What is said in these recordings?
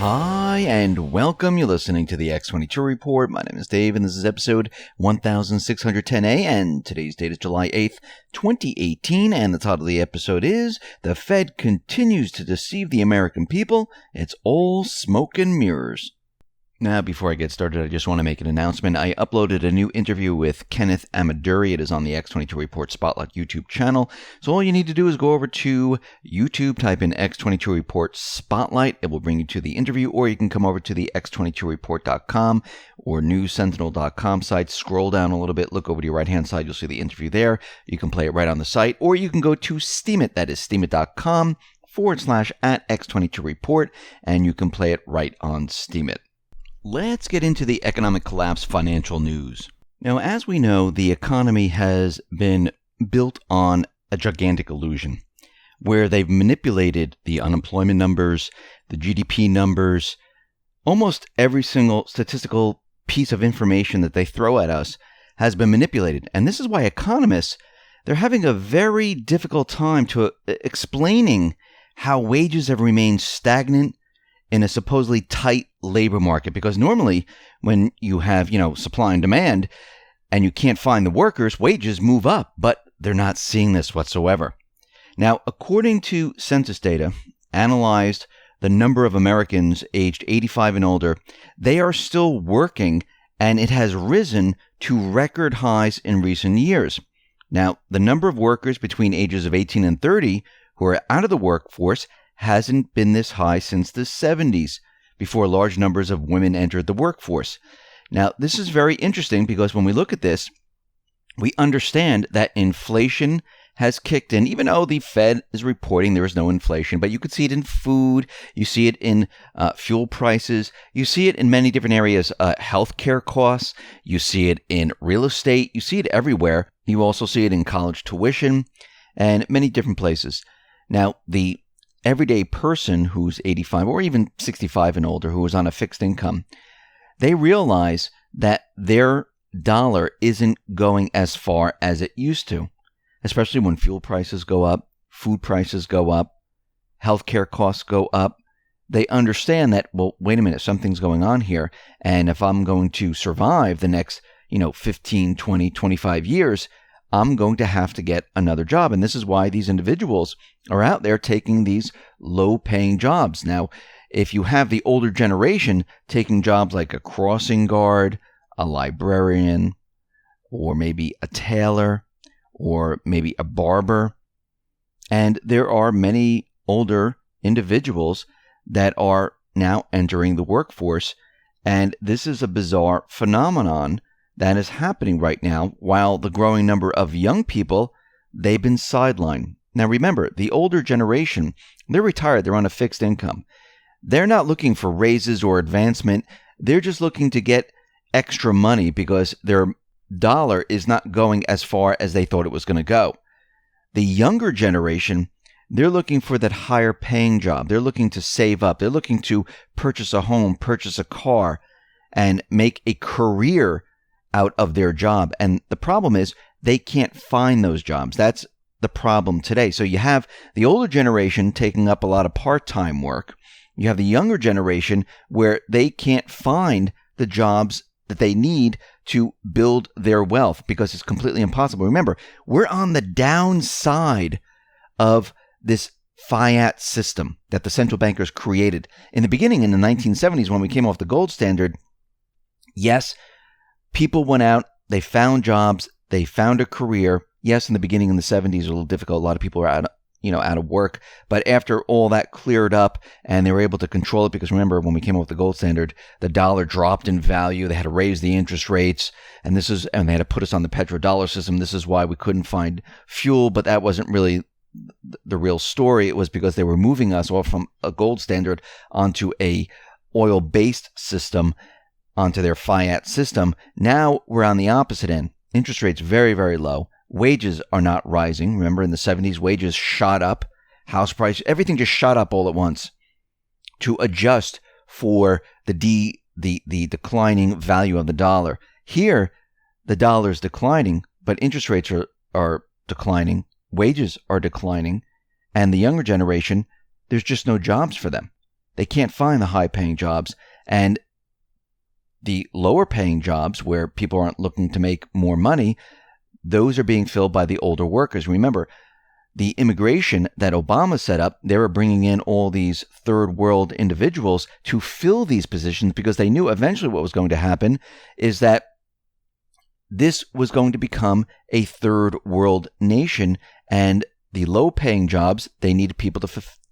Hi, and welcome. You're listening to the X22 Report. My name is Dave, and this is episode 1610A, and today's date is July 8th, 2018, and the title of the episode is, The Fed Continues to Deceive the American People. It's all smoke and mirrors. Now, before I get started, I just want to make an announcement. I uploaded a new interview with Kenneth Amaduri. It is on the X22 Report Spotlight YouTube channel. So all you need to do is go over to YouTube, type in X22 Report Spotlight. It will bring you to the interview, or you can come over to the X22Report.com or newssentinel.com site. Scroll down a little bit, look over to your right-hand side. You'll see the interview there. You can play it right on the site, or you can go to Steemit. That is steemit.com/@X22Report, and you can play it right on Steemit. Let's get into the economic collapse financial news. Now, as we know, the economy has been built on a gigantic illusion where they've manipulated the unemployment numbers, the GDP numbers, almost every single statistical piece of information that they throw at us has been manipulated. And this is why economists, they're having a very difficult time to explaining how wages have remained stagnant in a supposedly tight labor market, because normally when you have, supply and demand and you can't find the workers, wages move up, but they're not seeing this whatsoever. Now, according to census data, analyzed the number of Americans aged 85 and older, they are still working, and it has risen to record highs in recent years. Now, the number of workers between ages of 18 and 30 who are out of the workforce hasn't been this high since the 70s, before large numbers of women entered the workforce. Now, this is very interesting because when we look at this, we understand that inflation has kicked in, even though the Fed is reporting there is no inflation. But you could see it in food, you see it in fuel prices, you see it in many different areas, healthcare costs, you see it in real estate, you see it everywhere. You also see it in college tuition and many different places. Now, the everyday person who's 85 or even 65 and older who is on a fixed income, they realize that their dollar isn't going as far as it used to, especially when fuel prices go up, food prices go up, healthcare costs go up. They understand that, well, wait a minute, something's going on here. And if I'm going to survive the next, 15, 20, 25 years, I'm going to have to get another job. And this is why these individuals are out there taking these low-paying jobs. Now, if you have the older generation taking jobs like a crossing guard, a librarian, or maybe a tailor, or maybe a barber, and there are many older individuals that are now entering the workforce, and this is a bizarre phenomenon that is happening right now, while the growing number of young people, they've been sidelined. Now remember, the older generation, they're retired, they're on a fixed income. They're not looking for raises or advancement. They're just looking to get extra money because their dollar is not going as far as they thought it was going to go. The younger generation, they're looking for that higher paying job. They're looking to save up. They're looking to purchase a home, purchase a car, and make a career out of their job. And the problem is they can't find those jobs. That's the problem today. So you have the older generation taking up a lot of part-time work. You have the younger generation where they can't find the jobs that they need to build their wealth because it's completely impossible. Remember, we're on the downside of this fiat system that the central bankers created. In the beginning, in the 1970s, when we came off the gold standard, yes, people went out, they found jobs, they found a career. Yes, in the beginning in the 70s, it was a little difficult. A lot of people were out of work. But after all that cleared up and they were able to control it, because remember, when we came off the gold standard, the dollar dropped in value. They had to raise the interest rates, and they had to put us on the petrodollar system. This is why we couldn't find fuel, but that wasn't really the real story. It was because they were moving us off from a gold standard onto a oil-based system, onto their fiat system. Now we're on the opposite end. Interest rates very, very low. Wages are not rising. Remember, in the 70s, wages shot up. House price, everything just shot up all at once to adjust for the declining value of the dollar. Here, the dollar is declining, but interest rates are declining. Wages are declining. And the younger generation, there's just no jobs for them. They can't find the high-paying jobs. And the lower-paying jobs, where people aren't looking to make more money, those are being filled by the older workers. Remember, the immigration that Obama set up, they were bringing in all these third-world individuals to fill these positions because they knew eventually what was going to happen is that this was going to become a third-world nation, and the low-paying jobs, they needed people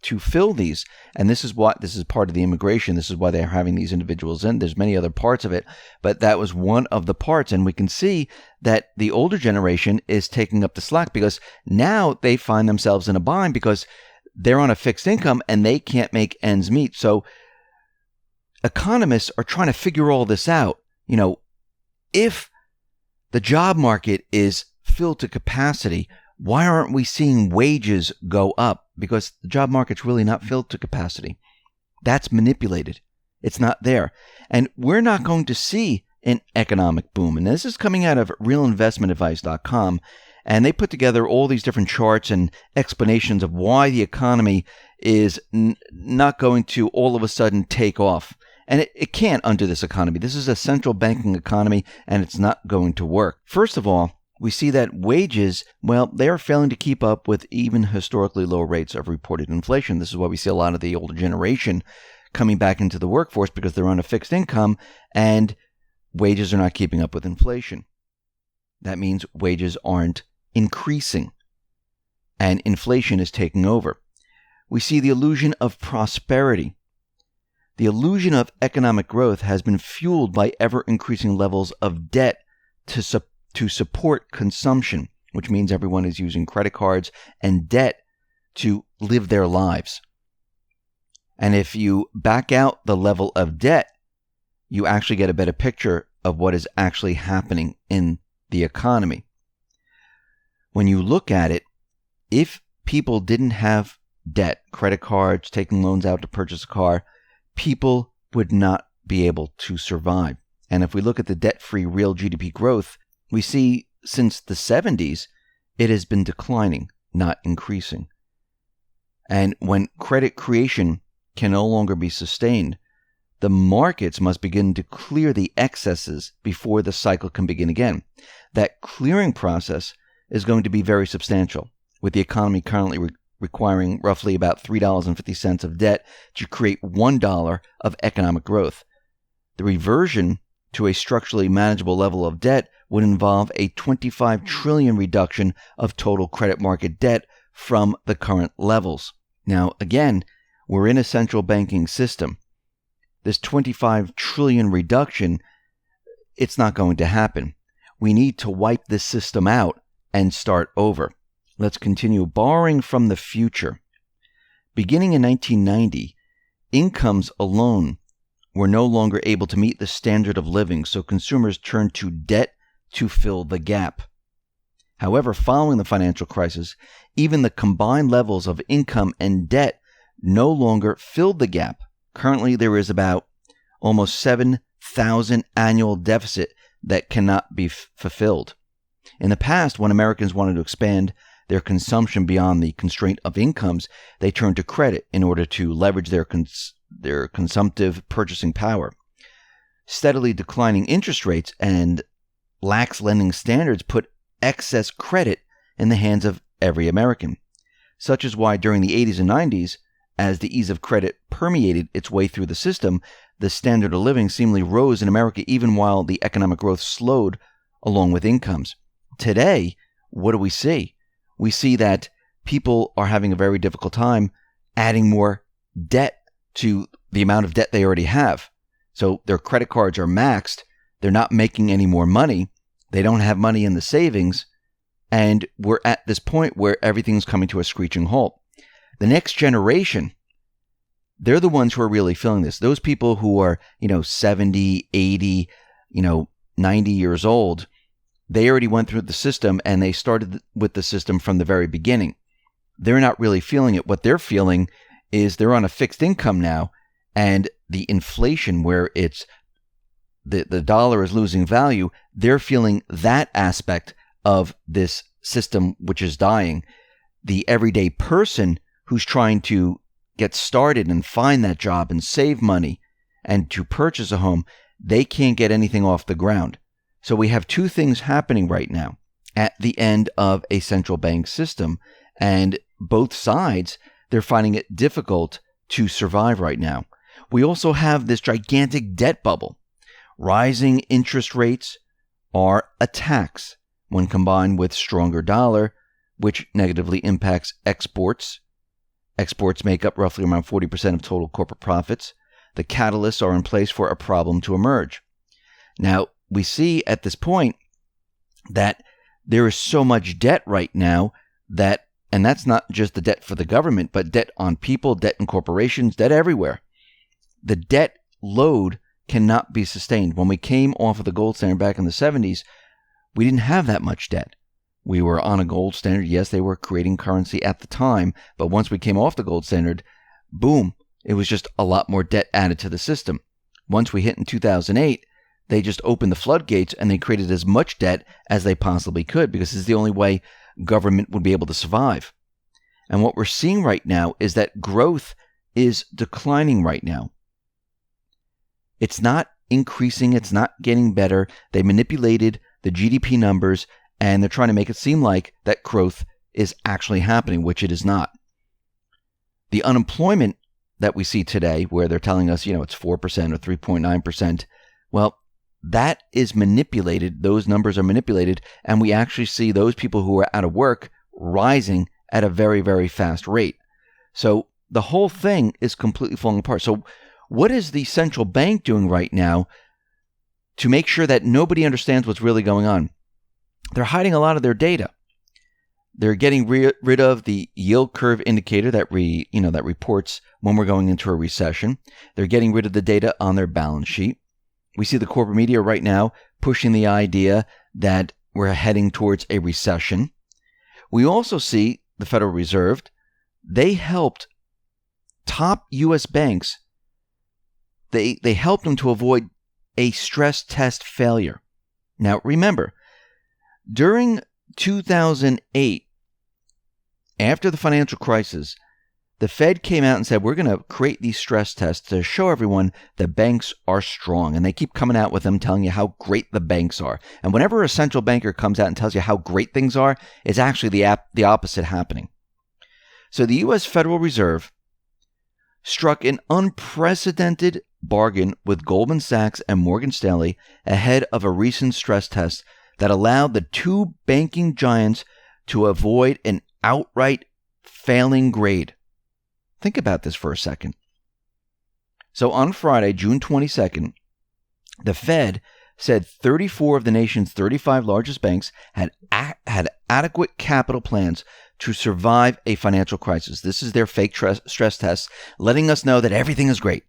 to fill these. And this is part of the immigration. This is why they're having these individuals in. There's many other parts of it, but that was one of the parts. And we can see that the older generation is taking up the slack because now they find themselves in a bind because they're on a fixed income and they can't make ends meet. So economists are trying to figure all this out. If the job market is filled to capacity, why aren't we seeing wages go up? Because the job market's really not filled to capacity. That's manipulated. It's not there. And we're not going to see an economic boom. And this is coming out of realinvestmentadvice.com. And they put together all these different charts and explanations of why the economy is not going to all of a sudden take off. And it can't under this economy. This is a central banking economy, and it's not going to work. First of all, we see that wages, they are failing to keep up with even historically low rates of reported inflation. This is why we see a lot of the older generation coming back into the workforce because they're on a fixed income and wages are not keeping up with inflation. That means wages aren't increasing and inflation is taking over. We see the illusion of prosperity. The illusion of economic growth has been fueled by ever-increasing levels of debt to support consumption, which means everyone is using credit cards and debt to live their lives. And if you back out the level of debt, you actually get a better picture of what is actually happening in the economy. When you look at it, if people didn't have debt, credit cards, taking loans out to purchase a car, people would not be able to survive. And if we look at the debt-free real GDP growth, we see since the 70s, it has been declining, not increasing. And when credit creation can no longer be sustained, the markets must begin to clear the excesses before the cycle can begin again. That clearing process is going to be very substantial, with the economy currently requiring roughly about $3.50 of debt to create $1 of economic growth. The reversion to a structurally manageable level of debt would involve a 25 trillion reduction of total credit market debt from the current levels. Now, again, we're in a central banking system. This 25 trillion reduction, it's not going to happen. We need to wipe this system out and start over. Let's continue. Borrowing from the future. Beginning in 1990, incomes alone were no longer able to meet the standard of living, so consumers turned to debt to fill the gap. However, following the financial crisis, even the combined levels of income and debt no longer filled the gap. Currently, there is about almost 7,000 annual deficit that cannot be fulfilled. In the past, when Americans wanted to expand their consumption beyond the constraint of incomes, they turned to credit in order to leverage their consumptive purchasing power. Steadily declining interest rates and lax lending standards put excess credit in the hands of every American. Such is why during the 80s and 90s, as the ease of credit permeated its way through the system, the standard of living seemingly rose in America even while the economic growth slowed along with incomes. Today, what do we see? We see that people are having a very difficult time adding more debt to the amount of debt they already have. So their credit cards are maxed. They're not making any more money. They don't have money in the savings. And we're at this point where everything's coming to a screeching halt. The next generation, they're the ones who are really feeling this. Those people who are, 70, 80, 90 years old, they already went through the system and they started with the system from the very beginning. They're not really feeling it. What they're feeling is they're on a fixed income now, and the inflation where it's the dollar is losing value, they're feeling that aspect of this system which is dying. The everyday person who's trying to get started and find that job and save money and to purchase a home, they can't get anything off the ground. So we have two things happening right now at the end of a central bank system, and both sides, they're finding it difficult to survive right now. We also have this gigantic debt bubble. Rising interest rates are a tax when combined with stronger dollar, which negatively impacts exports. Exports make up roughly around 40% of total corporate profits. The catalysts are in place for a problem to emerge. Now, we see at this point that there is so much debt right now that, and that's not just the debt for the government, but debt on people, debt in corporations, debt everywhere. The debt load cannot be sustained. When we came off of the gold standard back in the 70s, we didn't have that much debt. We were on a gold standard. Yes, they were creating currency at the time, but once we came off the gold standard, boom, it was just a lot more debt added to the system. Once we hit in 2008, they just opened the floodgates and they created as much debt as they possibly could, because it's the only way government would be able to survive. And what we're seeing right now is that growth is declining right now. It's not increasing. It's not getting better. They manipulated the GDP numbers and they're trying to make it seem like that growth is actually happening, which it is not. The unemployment that we see today, where they're telling us, it's 4% or 3.9%, well, that is manipulated. Those numbers are manipulated, and we actually see those people who are out of work rising at a very, very fast rate. So the whole thing is completely falling apart. So what is the central bank doing right now to make sure that nobody understands what's really going on? They're hiding a lot of their data. They're getting rid of the yield curve indicator that reports when we're going into a recession. They're getting rid of the data on their balance sheet. We see the corporate media right now pushing the idea that we're heading towards a recession. We also see the Federal Reserve. They helped top U.S. banks. They helped them to avoid a stress test failure. Now, remember, during 2008, after the financial crisis, the Fed came out and said, we're going to create these stress tests to show everyone the banks are strong. And they keep coming out with them telling you how great the banks are. And whenever a central banker comes out and tells you how great things are, it's actually the opposite happening. So the U.S. Federal Reserve struck an unprecedented bargain with Goldman Sachs and Morgan Stanley ahead of a recent stress test that allowed the two banking giants to avoid an outright failing grade. Think about this for a second. So on Friday, June 22nd, the Fed said 34 of the nation's 35 largest banks had adequate capital plans to survive a financial crisis. This is their fake stress test, letting us know that everything is great.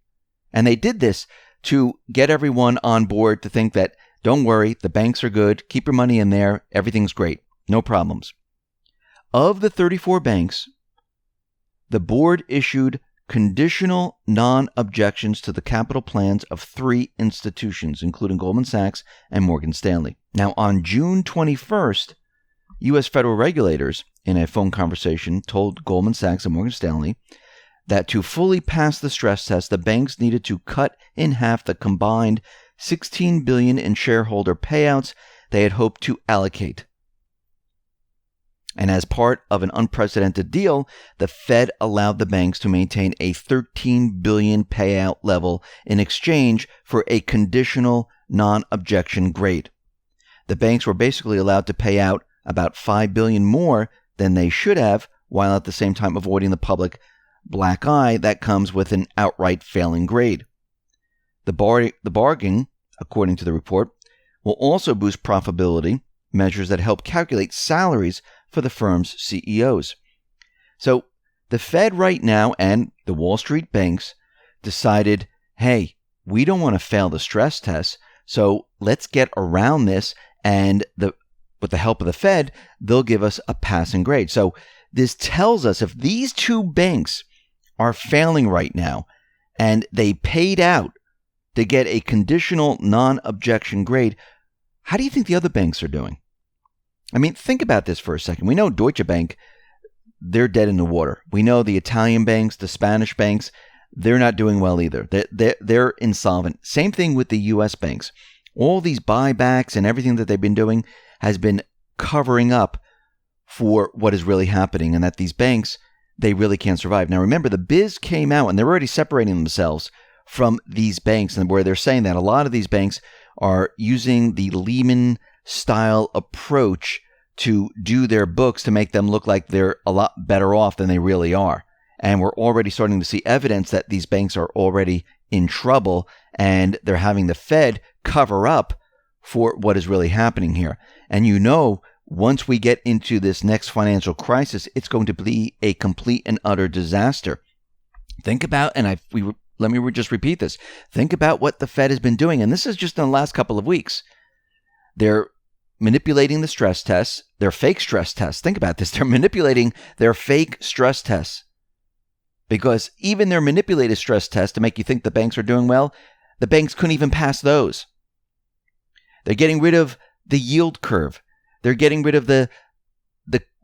And they did this to get everyone on board to think that, don't worry, the banks are good, keep your money in there, everything's great, no problems. Of the 34 banks, the board issued conditional non-objections to the capital plans of 3 institutions, including Goldman Sachs and Morgan Stanley. Now, on June 21st, U.S. federal regulators, in a phone conversation, told Goldman Sachs and Morgan Stanley that to fully pass the stress test, the banks needed to cut in half the combined $16 billion in shareholder payouts they had hoped to allocate. And as part of an unprecedented deal, the Fed allowed the banks to maintain a $13 billion payout level in exchange for a conditional non-objection grade. The banks were basically allowed to pay out about $5 billion more than they should have, while at the same time avoiding the public black eye that comes with an outright failing grade. The bargain, according to the report, will also boost profitability, measures that help calculate salaries for the firm's CEOs. So the Fed right now and the Wall Street banks decided, hey, we don't want to fail the stress test, so let's get around this, and with the help of the Fed, they'll give us a passing grade. So this tells us if these two banks are failing right now and they paid out to get a conditional non-objection grade, how do you think the other banks are doing? I mean, think about this for a second. We know Deutsche Bank, they're dead in the water. We know the Italian banks, the Spanish banks, they're not doing well either. They're insolvent. Same thing with the U.S. banks. All these buybacks and everything that they've been doing has been covering up for what is really happening, and that these banks, they really can't survive. Now, remember, the biz came out, and they're already separating themselves from these banks, and where they're saying that a lot of these banks are using the Lehman-style approach to do their books to make them look like they're a lot better off than they really are. And we're already starting to see evidence that these banks are already in trouble, and they're having the Fed cover up for what is really happening here. And once we get into this next financial crisis, it's going to be a complete and utter disaster. Think about, let me just repeat this. Think about what the Fed has been doing, and this is just in the last couple of weeks. They're manipulating the stress tests, their fake stress tests. Think about this. They're manipulating their fake stress tests. Because even their manipulated stress tests to make you think the banks are doing well, the banks couldn't even pass those. They're getting rid of the yield curve. They're getting rid of the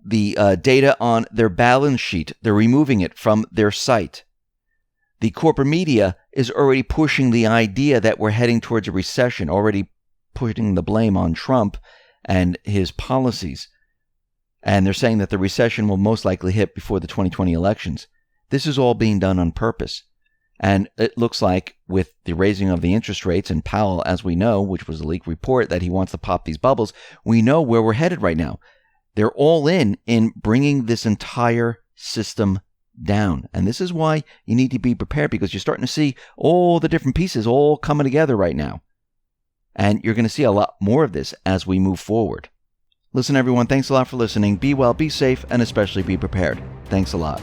data on their balance sheet. They're removing it from their site. The corporate media is already pushing the idea that we're heading towards a recession, already putting the blame on Trump and his policies. And they're saying that the recession will most likely hit before the 2020 elections. This is all being done on purpose. And it looks like with the raising of the interest rates, and Powell, as we know, which was a leaked report that he wants to pop these bubbles, we know where we're headed right now. They're all in bringing this entire system down. And this is why you need to be prepared, because you're starting to see all the different pieces all coming together right now. And you're going to see a lot more of this as we move forward. Listen, everyone, thanks a lot for listening. Be well, be safe, and especially be prepared. Thanks a lot.